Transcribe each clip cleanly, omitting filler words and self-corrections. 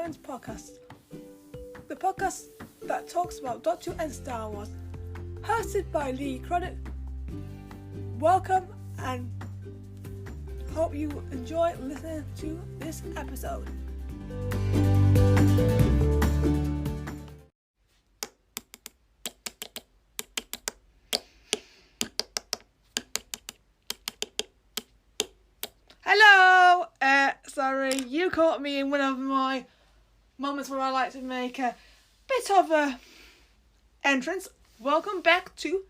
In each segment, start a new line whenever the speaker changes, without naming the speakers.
Jarins Podcast, the podcast that talks about Doctor Who and Star Wars, hosted by Lee Craddock. Welcome and hope you enjoy listening to this episode. Hello! Sorry, you caught me in one of my moments where I like to make a bit of a entrance. Welcome back to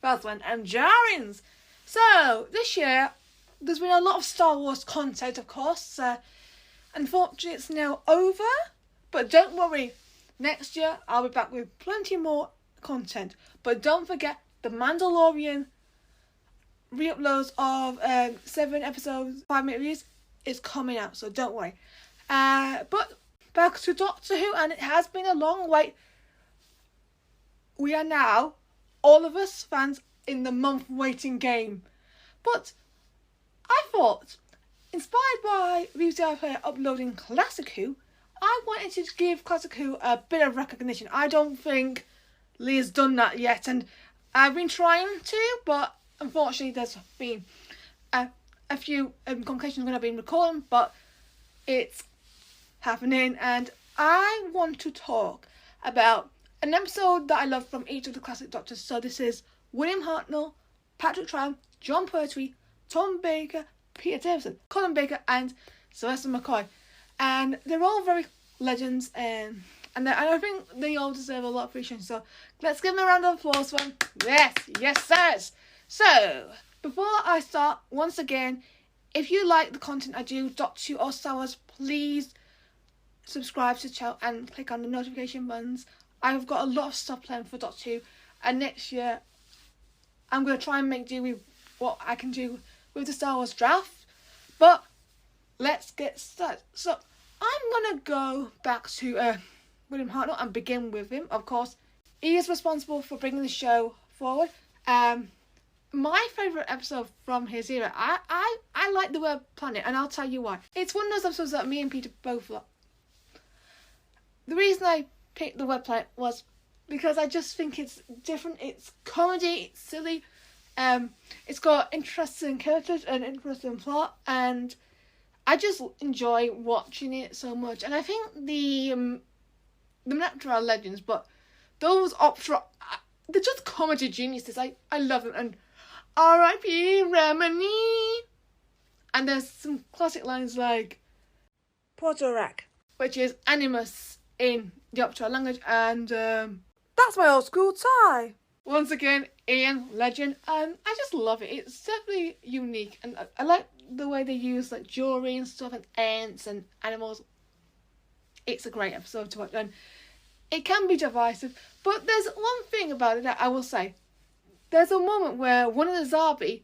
Fazwan and Jarins. So, this year, there's been a lot of Star Wars content, of course. Unfortunately, it's now over. But don't worry, next year I'll be back with plenty more content. But don't forget, The Mandalorian re-uploads of 7 episodes, 5-minute reviews is coming out, so don't worry. But back to Doctor Who, and it has been a long wait. We are now, all of us fans, in the month waiting game. But I thought, inspired by BBC Player uploading Classic Who, I wanted to give Classic Who a bit of recognition. I don't think Lee has done that yet, and I've been trying to, but unfortunately there's been a few complications when I've been recording, but it's happening, and I want to talk about an episode that I love from each of the classic Doctors. So this is William Hartnell, Patrick Troughton, John Pertwee, Tom Baker, Peter Davison, Colin Baker, and Sylvester McCoy. And they're all very legends, and I think they all deserve a lot of appreciation. So let's give them a round of applause for them. Yes, sirs. So, before I start, once again, if you like the content I do, Doctor Who or Star Wars, please subscribe to the channel and click on the notification buttons. I've got a lot of stuff planned for Doctor Who, and next year I'm going to try and make do with what I can do with the Star Wars draft. But let's get started. So, I'm going to go back to William Hartnell and begin with him. Of course, he is responsible for bringing the show forward. My favourite episode from his era, I like the word planet, and I'll tell you why. It's one of those episodes that me and Peter both love. The reason I picked the word planet was because I just think it's different. It's comedy, it's silly, it's got interesting characters and interesting plot, and I just enjoy watching it so much. And I think the Meneptah are legends, but those Opera, they're just comedy geniuses. I love them. And R.I.P. Remini. And there's some classic lines like Portorak, which is animus in the Opera language, and that's my old school tie. Once again, Ian, legend, and I just love it. It's definitely unique, and I like the way they use like jewelry and stuff, and ants and animals. It's a great episode to watch, and it can be divisive, but there's one thing about it that I will say. There's a moment where one of the Zarbi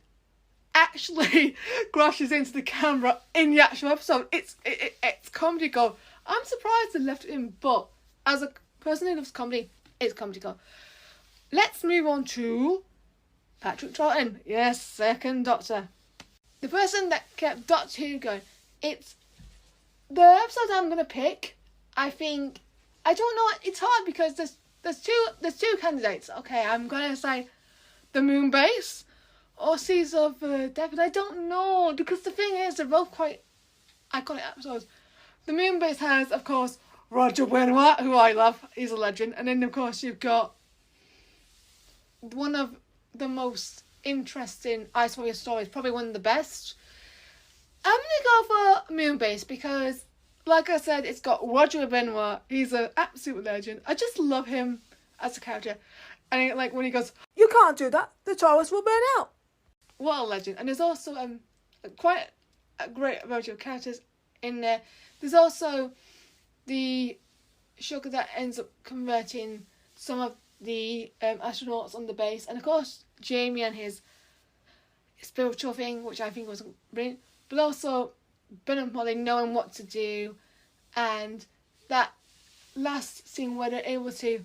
actually crashes into the camera in the actual episode. It's comedy gold. I'm surprised they left it in, but as a person who loves comedy, it's comedy gold. Let's move on to Patrick Troughton. Yes, second Doctor. The person that kept Doctor Who going. It's the episode I'm going to pick. I think, I don't know, it's hard because there's two candidates. Okay, I'm going to say The Moon Base or Seas of Death, but I don't know, because the thing is, they're both quite iconic episodes. The Moon Base has, of course, Roger Benoit, who I love, he's a legend, and then of course you've got one of the most interesting Ice Warrior stories, probably one of the best. I'm going to go for Moon Base because, like I said, it's got Roger Benoit. He's an absolute legend. I just love him as a character. And like when he goes, "You can't do that, the TARDIS will burn out." What a legend. And there's also quite a great variety of characters in there. There's also the Shocker that ends up converting some of the astronauts on the base. And of course, Jamie and his spiritual thing, which I think was brilliant. But also Ben and Molly knowing what to do, and that last scene where they're able to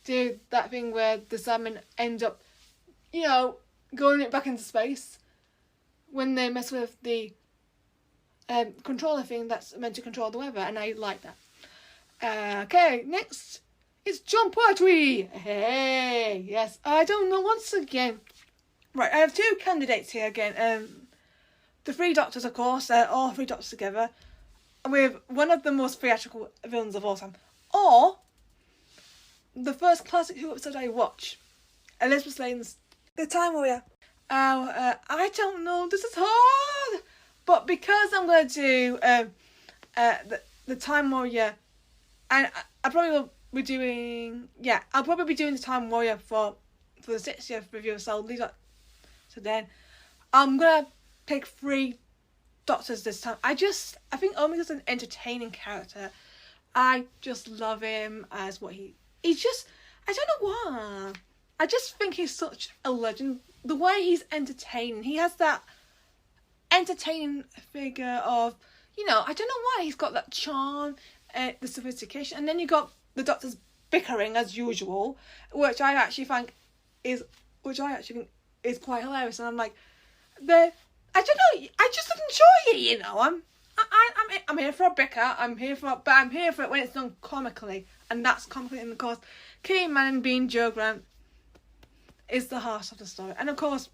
do that thing where the salmon end up, going it back into space when they mess with the controller thing that's meant to control the weather, and I like that. Okay, next is Jon Pertwee. Hey, yes, I don't know once again. Right, I have two candidates here again. The Three Doctors, of course, all three Doctors together, with one of the most theatrical villains of all time, or the first classic Who episode I watched, Elizabeth Sladen's The Time Warrior. I don't know. This is hard, but because I'm gonna do the Time Warrior, and I probably will be doing I'll probably be doing the Time Warrior for the 60th review. So leave that to then. I'm gonna pick three Doctors this time. I think Omega's an entertaining character. I just love him as what he's just. I don't know why. I just think he's such a legend. The way he's entertaining, he has that entertaining figure of, I don't know why he's got that charm, the sophistication, and then you got the Doctors bickering as usual, which I actually think is quite hilarious. And I'm like, I don't know, I just enjoy it. I'm here for a bicker. I'm here for it when it's done comically, and that's comically. And of course, Kay Manning being Jo Grant is the heart of the story, and of course,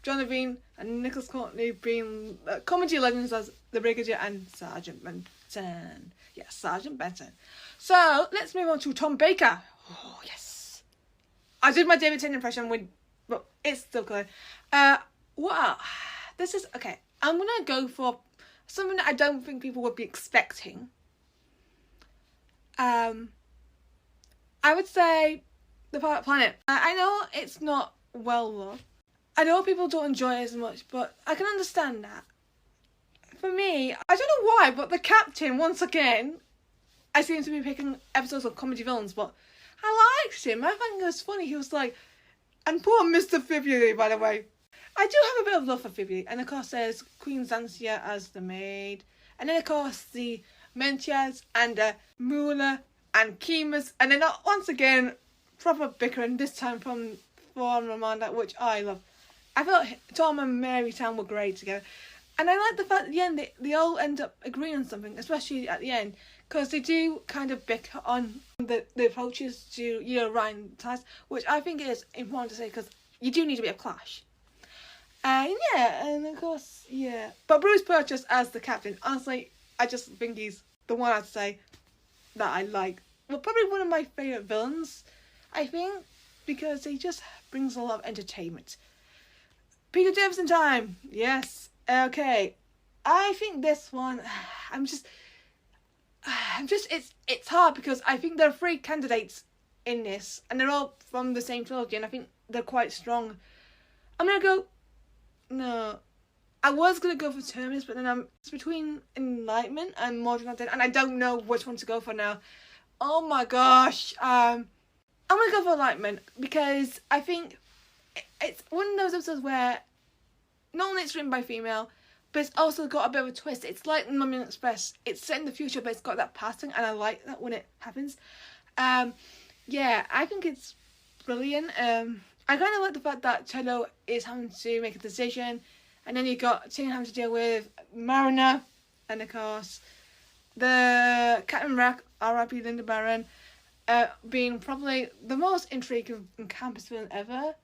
John Levine and Nicholas Courtney being comedy legends as the Brigadier and Sergeant Benton. Yes, Sergeant Benton. So let's move on to Tom Baker. Oh yes, I did my David Tennant impression but it's still good. Wow, this is okay. I'm gonna go for something that I don't think people would be expecting. I would say The Pirate Planet. I know it's not well loved. I know people don't enjoy it as much, but I can understand that. For me, I don't know why, but the Captain, once again, I seem to be picking episodes of comedy villains, but I liked him. I think it was funny. He was like, and poor Mr. February, by the way. I do have a bit of love for February, and of course there's Queen Xansia as the maid, and then of course the Mentias and Mula and Kemas, and then once again proper bickering, this time from Thorn Ramanda, which I love. I thought Tom and Mary Town were great together, and I like the fact at the end they all end up agreeing on something, especially at the end, because they do kind of bicker on the approaches to Ryan Tice, which I think is important to say because you do need a bit of clash. And of course, but Bruce Purchase as the Captain, honestly, I just think he's the one I'd say that I like. Well, probably one of my favourite villains, I think, because he just brings a lot of entertainment. Peter Davison time, yes, okay. I think this one, it's hard because I think there are three candidates in this, and they're all from the same trilogy, and I think they're quite strong. I'm gonna go. No, I was gonna go for Terminus, but then it's between Enlightenment and Mordred Undead, and I don't know which one to go for now. Oh my gosh, I'm gonna go for Enlightenment because I think it's one of those episodes where not only it's written by female, but it's also got a bit of a twist. It's like Mummy Express. It's set in the future, but it's got that past thing, and I like that when it happens. I think it's brilliant. I kind of like the fact that Cello is having to make a decision, and then you got Ting having to deal with Mariner, and of course the Captain Rack, R.I.P. Linda Barron, being probably the most intriguing and campus villain ever.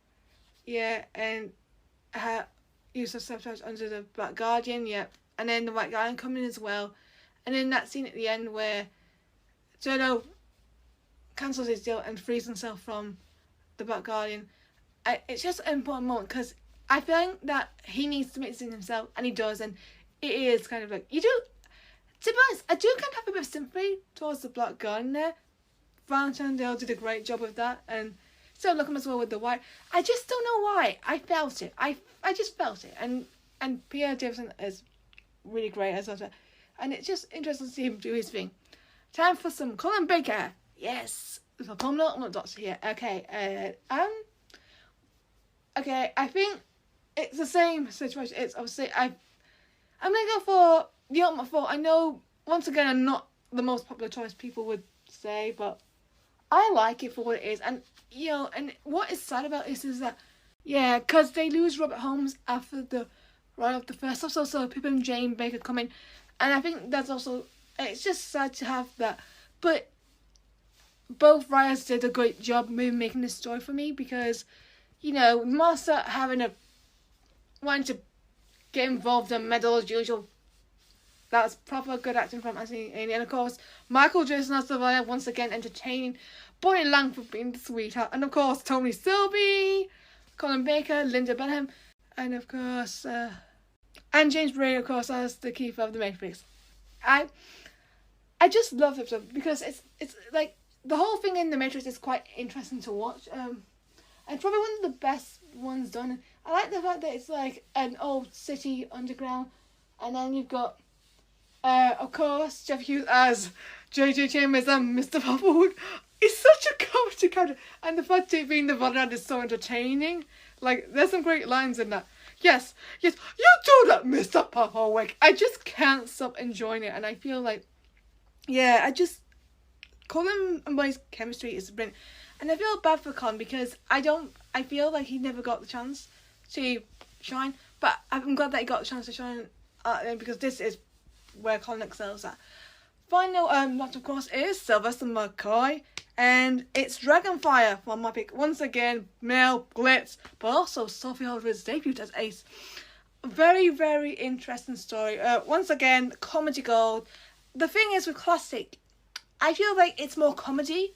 Yeah, and her use of sabotage under the Black Guardian, and then the White Guardian coming as well, and then that scene at the end where Cello cancels his deal and frees himself from the Black Guardian. It's just an important moment because I think that he needs to make this himself, and he does, and it is kind of like, you do, to be honest, I do kind of have a bit of sympathy towards the Black Guardian there. Valentine Dale did a great job with that, and so look him as well with the White. I just don't know why. I felt it. I just felt it, and Pierre Davison is really great as well, and it's just interesting to see him do his thing. Time for some Colin Baker. Yes, the permanent Doctor here. Okay, okay, I think it's the same situation. It's obviously I'm gonna go for the Ultimate Four. I know once again I'm not the most popular choice people would say, but I like it for what it is. And and what is sad about this is that because they lose Robert Holmes after the the first episode, so Pip and Jane Baker come in, and I think that's also, it's just sad to have that. But both writers did a great job making this story for me, because, you know, Martha wanting to get involved and meddle as usual. That's proper good acting from Anthony Ainley. And of course, Michael Jason as the villain, once again entertaining. Bonnie Langford being the sweetheart. And of course, Tony Selby, Colin Baker, Linda Benham, and of course, and James Bray, of course, as the keeper of the Matrix. I just love the episode because it's like the whole thing in the Matrix is quite interesting to watch. And probably one of the best ones done. I like the fact that it's like an old city underground, and then you've got, of course, Jeff Hughes as J.J. Chambers and Mr. Popplewood. He's such a comedy character, and the fact that being the villain is so entertaining. Like, there's some great lines in that. Yes, you do that, Mr. Popplewood. I just can't stop enjoying it, and I feel like, yeah, I just, Colin and Bonnie's chemistry is brilliant. And I feel bad for Colin because I feel like he never got the chance to shine, but I'm glad that he got the chance to shine because this is where Colin excels at. Final lot, of course, is Sylvester McCoy, and it's Dragonfire for my pick. Once again, male glitz, but also Sophie Aldred's debut as Ace. Very, very interesting story. Once again, comedy gold. The thing is with classic, I feel like it's more comedy,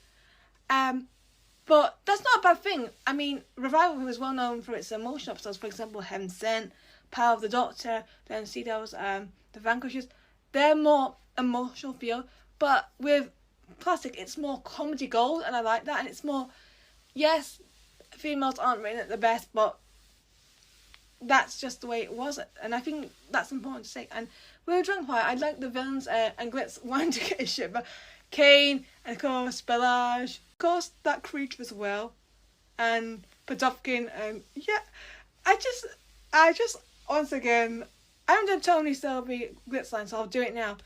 but that's not a bad thing. I mean, Revival was well known for its emotional episodes. For example, Heaven Sent, Power of the Doctor, then see those The Vanquishers. They're more emotional feel, but with classic, it's more comedy gold, and I like that. And it's more, yes, females aren't written at the best, but that's just the way it was, and I think that's important to say. And with Dragonfire, I like the villains and glitz wanting to get his shit, but Kane, and of course Belage, of course that creature as well, and Podofkin, and yeah, I just once again, I haven't done Tony Selby glitz line, so I'll do it now.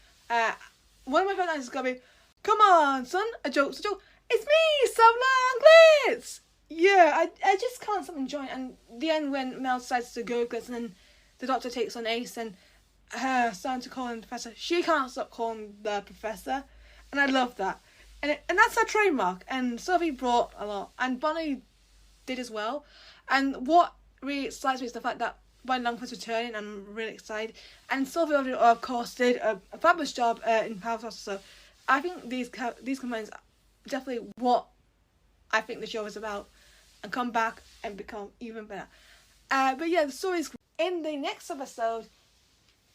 One of my favourite lines is gonna be, "Come on, son, a joke's a joke. It's me, Savlon Glitz." Yeah, I just can't stop enjoying it. And the end when Mel decides to go glitz, and then the Doctor takes on Ace, and her starting to call him Professor. She can't stop calling the Professor, and I love that. And that's her trademark. And Sophie brought a lot, and Bonnie did as well. And what really excites me is the fact that Bonnie Langford's returning. I'm really excited. And Sophie, of course, did a fabulous job in Power of the Doctor. So I think these combines are definitely what I think the show is about, and come back and become even better. But yeah, the story's in the next episode.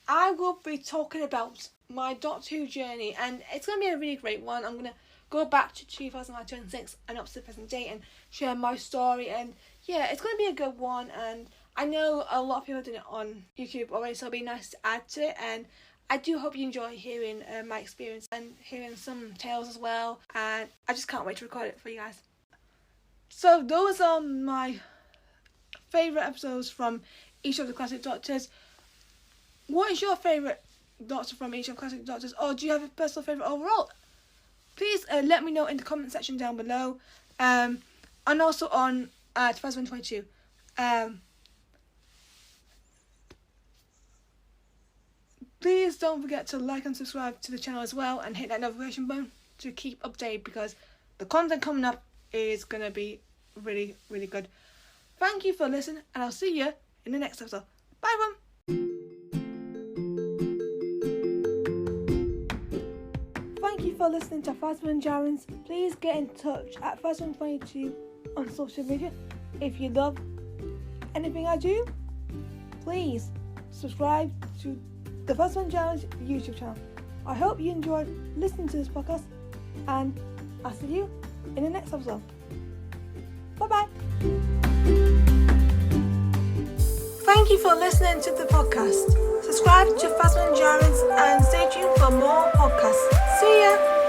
I will be talking about my Doctor Who journey, and it's going to be a really great one. I'm going to go back to 2026 and up to the present day and share my story, and yeah, it's going to be a good one. And I know a lot of people are doing it on YouTube already, so it'll be nice to add to it. And I do hope you enjoy hearing my experience and hearing some tales as well, and I just can't wait to record it for you guys. So those are my favourite episodes from each of the classic Doctors. What is your favourite Doctor from each of the classic Doctors, or do you have a personal favourite overall? Please let me know in the comment section down below, and also on 2022. Please don't forget to like and subscribe to the channel as well, and hit that notification button to keep updated, because the content coming up is going to be really, really good. Thank you for listening, and I'll see you in the next episode. Bye, everyone. Thank you for listening to Phasma and Jarrins. Please get in touch at Phasma22 on social media. If you love anything I do, please subscribe to the Phasma and Jarrins YouTube channel. I hope you enjoyed listening to this podcast, and I'll see you in the next episode. Bye-bye. Thank you for listening to the podcast. Subscribe to Phasma and Jarrins and stay tuned for more podcasts. See ya!